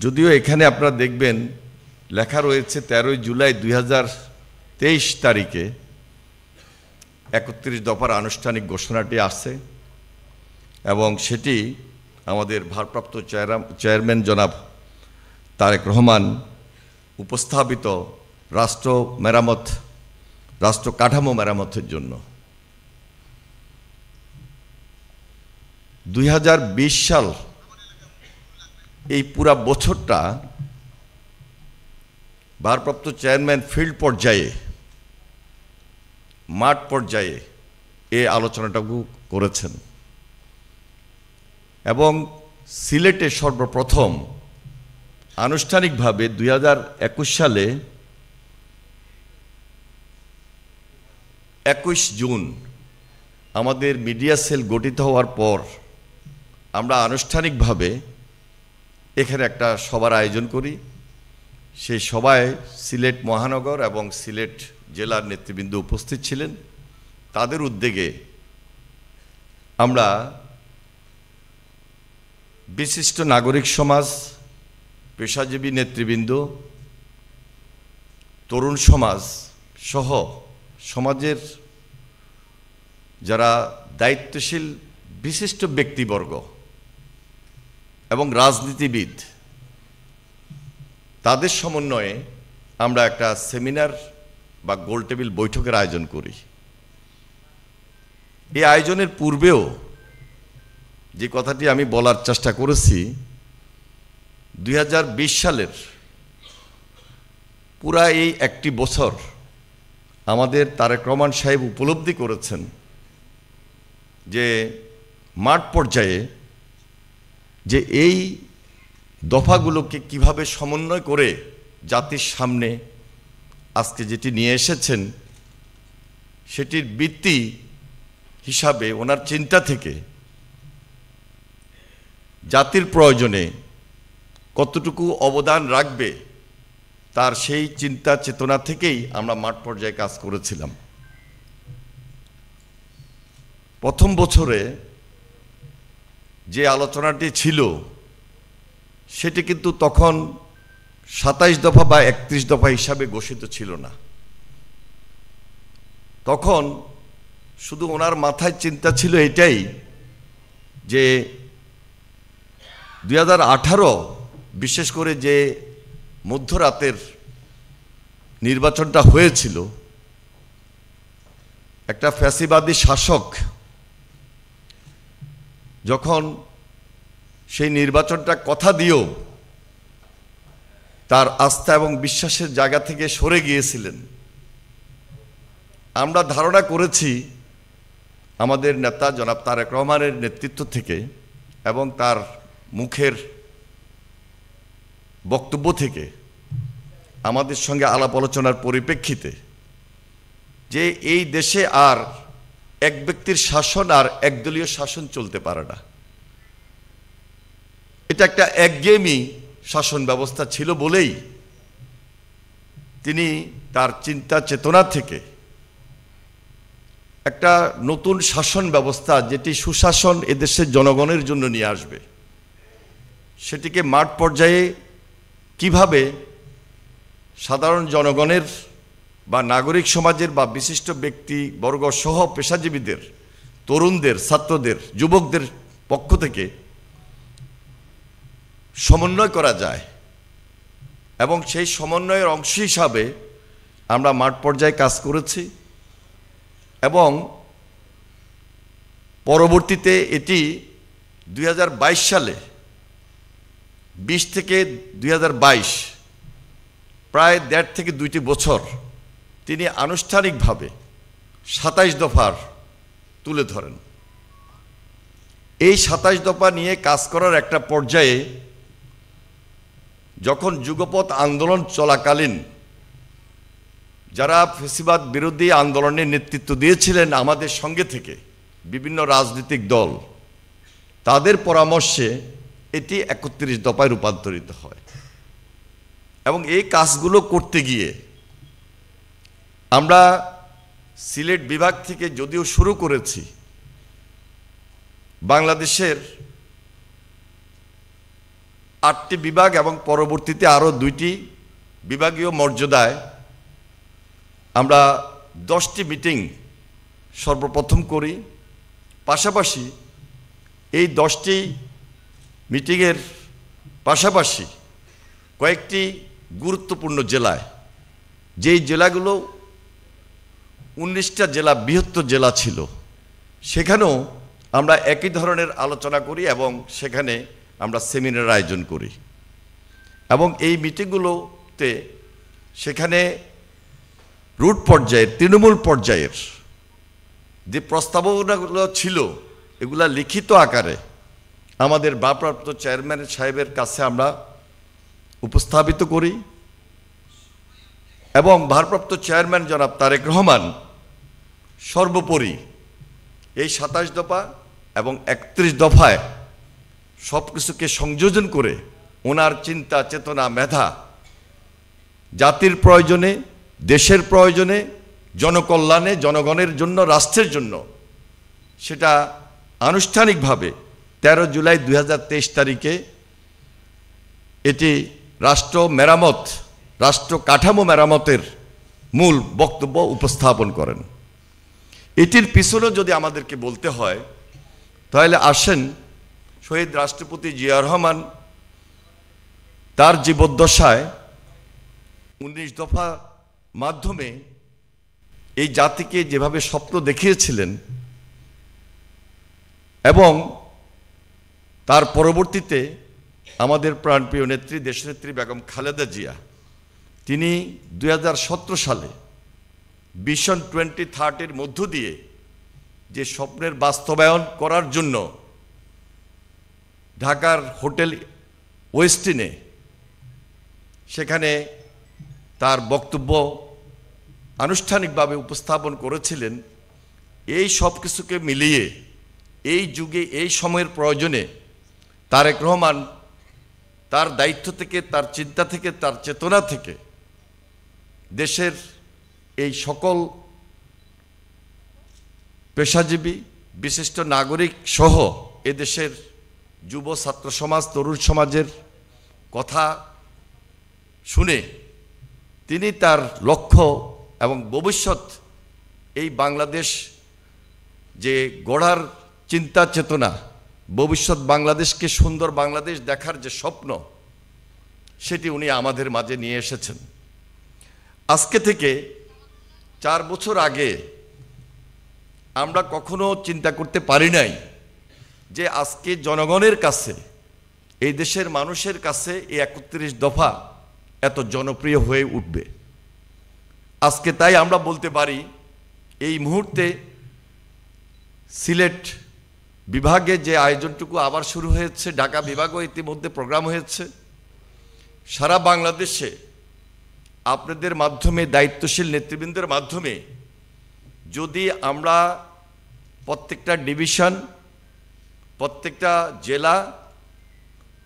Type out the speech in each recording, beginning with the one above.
যদিও এখানে আপনারা দেখবেন লেখা রয়েছে 13 জুলাই 2023 তারিখে 31 দফার আনুষ্ঠানিক ঘোষণাটি আসছে এবং সেটি আমাদের ভারপ্রাপ্ত চেয়ারম্যান জনাব তারেক রহমান উপস্থাপিত রাষ্ট্র কাঠামো মেরামতের জন্য 2020 সাল এই পুরা বছরটা ভারপ্রাপ্ত চেয়ারম্যান ফিল্ড পর্যায়ে মাঠ পর্যায়ে এই আলোচনাটুকু করেছেন এবং সিলেটে সর্বপ্রথম আনুষ্ঠানিকভাবে 2021 সালে 21 জুন আমাদের মিডিয়া সেল গঠিত হওয়ার পর আমরা আনুষ্ঠানিকভাবে এখানে একটা সভার আয়োজন করি। সেই সভায় সিলেট মহানগর এবং সিলেট জেলার নেতৃবৃন্দ উপস্থিত ছিলেন। তাদের উদ্যোগে আমরা বিশিষ্ট নাগরিক সমাজ, পেশাজীবী নেতৃবৃন্দ, তরুণ সমাজ সহ সমাজের যারা দায়িত্বশীল বিশিষ্ট ব্যক্তিবর্গ এবং রাজনীতিবিদ তাদের সমন্বয়ে আমরা একটা সেমিনার বা গোল টেবিল বৈঠকের আয়োজন করি। এই আয়োজনের পূর্বেও যে কথাটি আমি বলার চেষ্টা করেছি, 2020 সালের পুরা এই একটি বছর আমাদের তারেক রহমান সাহেব উপলব্ধি করেছেন যে মাঠ পর্যায়ে যে এই দফাগুলোকে কিভাবে সমন্বয় করে জাতির সামনে আজকে যেটি নিয়ে এসেছেন সেটির ভিত্তি হিসাবে ওনার চিন্তা থেকে জাতির প্রয়োজনে কতটুকু অবদান রাখবে তার সেই চিন্তা চেতনা থেকেই আমরা মাঠ পর্যায়ে কাজ করেছিলাম। প্রথম বছরে যে আলোচনাটি ছিল সেটি কিন্তু তখন 27 দফা বা 31 দফা হিসাবে ঘোষিত ছিল না। তখন শুধু ওনার মাথায় চিন্তা ছিল এটাই যে 2018 বিশেষ করে যে মধ্যরাতের নির্বাচনটা হয়েছিল, একটা ফ্যাসিবাদী শাসক যখন সেই নির্বাচনটা কথা দিয়েও তার আস্থা এবং বিশ্বাসের জায়গা থেকে সরে গিয়েছিলেন, আমরা ধারণা করেছি আমাদের নেতা জনাব তারেক রহমানের নেতৃত্ব থেকে এবং তার মুখের বক্তব্য থেকে আমাদের সঙ্গে আলাপ আলোচনার পরিপ্রেক্ষিতে যে এই দেশে আর এক ব্যক্তির শাসন আর একদলীয় শাসন চলতে পারে না। এটা একটা একঘেয়েমি শাসন ব্যবস্থা ছিল বলেই তিনি তার চিন্তা চেতনা থেকে একটা নতুন শাসন ব্যবস্থা যেটি সুশাসন এদেশের জনগণের জন্য নিয়ে আসবে, সেটিকে মাঠ পর্যায়ে কিভাবে সাধারণ জনগণের বা নাগরিক সমাজের বা বিশিষ্ট ব্যক্তিবর্গ সহ পেশাজীবীদের, তরুণদের, ছাত্রদের, যুবকদের পক্ষ থেকে সমন্বয় করা যায় এবং সেই সমন্বয়ের অংশ হিসাবে আমরা মাঠ পর্যায়ে কাজ করেছি এবং পরবর্তীতে এটি 2022 সালে 20 থেকে 2022 প্রায় 1.5 থেকে 2টি বছর তিনি আনুষ্ঠানিকভাবে 27 দফার তুলে ধরেন। এই 27 দফা নিয়ে কাজ করার একটা পর্যায়ে যখন যুগপৎ আন্দোলন চলাকালীন যারা ফ্যাসিবাদ বিরোধী আন্দোলনের নেতৃত্ব দিয়েছিলেন আমাদের সঙ্গে থেকে বিভিন্ন রাজনৈতিক দল, তাদের পরামর্শে এটি 31 দফায় রূপান্তরিত হয় এবং এই কাজগুলো করতে গিয়ে আমরা সিলেট বিভাগ থেকে যদিও শুরু করেছি, বাংলাদেশের 8টি বিভাগ এবং পরবর্তীতে আরও 2টি বিভাগীয় মর্যাদায় আমরা 10টি মিটিং সর্বপ্রথম করি। পাশাপাশি এই 10টি মিটিংয়ের পাশাপাশি কয়েকটি গুরুত্বপূর্ণ জেলায়, যেই জেলাগুলো 19টা জেলা বৃহত্তর জেলা ছিল, সেখানেও আমরা একই ধরনের আলোচনা করি এবং সেখানে আমরা সেমিনার আয়োজন করি। এবং এই মিটিংগুলোতে সেখানে রুট পর্যায়ের, তৃণমূল পর্যায়ের যে প্রস্তাবনাগুলো ছিল, এগুলা লিখিত আকারে আমাদের ভারপ্রাপ্ত চেয়ারম্যান সাহেবের কাছে আমরা উপস্থাপিত করি এবং ভারপ্রাপ্ত চেয়ারম্যান জনাব তারেক রহমান সর্বোপরি এই 27 দফা এবং 31 দফায় সব কিছুকে সংযোজন করে ওনার চিন্তা, চেতনা, মেধা জাতির প্রয়োজনে, দেশের প্রয়োজনে, জনকল্যাণে, জনগণের জন্য, রাষ্ট্রের জন্য, সেটা আনুষ্ঠানিকভাবে 13 জুলাই 2023 তারিখে এটি রাষ্ট্র মেরামত, রাষ্ট্র কাঠামো মেরামতের মূল বক্তব্য উপস্থাপন করেন। এটির পিছনে যদি আমাদেরকে বলতে হয়, তাহলে আসেন শহীদ রাষ্ট্রপতি জিয়া রহমান তার জীবদ্দশায় 19 দফা মাধ্যমে এই জাতিকে যেভাবে স্বপ্ন দেখিয়েছিলেন এবং তার পরবর্তীতে আমাদের প্রাণপ্রিয় নেত্রী, দেশনেত্রী বেগম খালেদা জিয়া, তিনি 2017 সালে ভিশন 2030-এর মধ্য দিয়ে যে স্বপ্নের বাস্তবায়ন করার জন্য ঢাকার হোটেল ওয়েস্টিনে সেখানে তার বক্তব্য আনুষ্ঠানিকভাবে উপস্থাপন করেছিলেন। এই সব কিছুকে মিলিয়ে এই যুগে, এই সময়ের প্রয়োজনে তারেক রহমান তার দায়িত্ব থেকে, তার চিন্তা থেকে, তার চেতনা থেকে দেশের এই সকল পেশাজীবী, বিশিষ্ট নাগরিক সহ এদেশের যুব ছাত্র সমাজ, তরুণ সমাজের কথা শুনে তিনি তার লক্ষ্য এবং ভবিষ্যৎ, এই বাংলাদেশ যে গড়ার চিন্তা চেতনা, ভবিষ্যৎ বাংলাদেশকে সুন্দর বাংলাদেশ দেখার যে স্বপ্ন, সেটি উনি আমাদের মাঝে নিয়ে এসেছেন। আজকে থেকে 4 বছর আগে আমরা কখনো চিন্তা করতে পারি নাই যে আজকে জনগণের কাছে, এই দেশের মানুষের কাছে এই 31 দফা এত জনপ্রিয় হয়ে উঠবে। আজকে তাই আমরা বলতে পারি এই মুহূর্তে সিলেট বিভাগে যে আয়োজনটুকু আবার শুরু হয়েছে, ঢাকা বিভাগও ইতিমধ্যে প্রোগ্রাম হয়েছে, সারা বাংলাদেশে আপনাদের মাধ্যমে, দায়িত্বশীল নেতৃবৃন্দের মাধ্যমে যদি আমরা প্রত্যেকটা ডিভিশন, প্রত্যেকটা জেলা,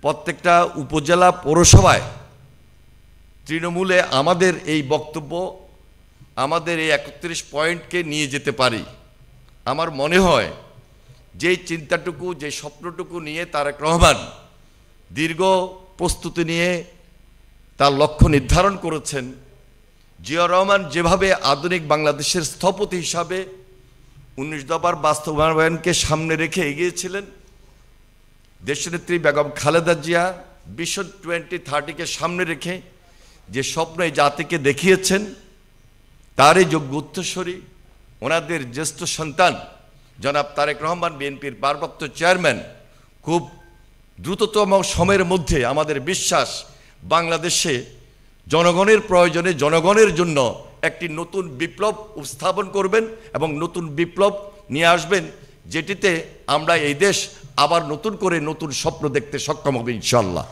প্রত্যেকটা উপজেলা, পৌরসভায় তৃণমূলে আমাদের এই বক্তব্য, আমাদের এই 31 পয়েন্টকে নিয়ে যেতে পারি, আমার মনে হয় যেই চিন্তাটুকু, যে স্বপ্নটুকু নিয়ে তারেক রহমান দীর্ঘ প্রস্তুতি নিয়ে তার লক্ষ্য নির্ধারণ করেছেন, জিয়া রহমান যেভাবে আধুনিক বাংলাদেশের স্থপতি হিসাবে 19 দফার বাস্তবায়নকে সামনে রেখে এগিয়েছিলেন, দেশনেত্রী বেগম খালেদা জিয়া ভিশন 2030-কে সামনে রেখে যে স্বপ্ন এই জাতিকে দেখিয়েছেন, তারই যোগ্য উত্তরসূরি ওনাদের জ্যেষ্ঠ সন্তান জনাব তারেক রহমান, বিএনপির ভারপ্রাপ্ত চেয়ারম্যান, খুব দ্রুততম সময়ের মধ্যে আমাদের বিশ্বাস বাংলাদেশে জনগণের প্রয়োজনে, জনগণের জন্য একটি নতুন বিপ্লব উপস্থাপন করবেন এবং নতুন বিপ্লব নিয়ে আসবেন, যেটিতে আমরা এই দেশ আবার নতুন করে নতুন স্বপ্ন দেখতে সক্ষম হবে ইনশাআল্লাহ।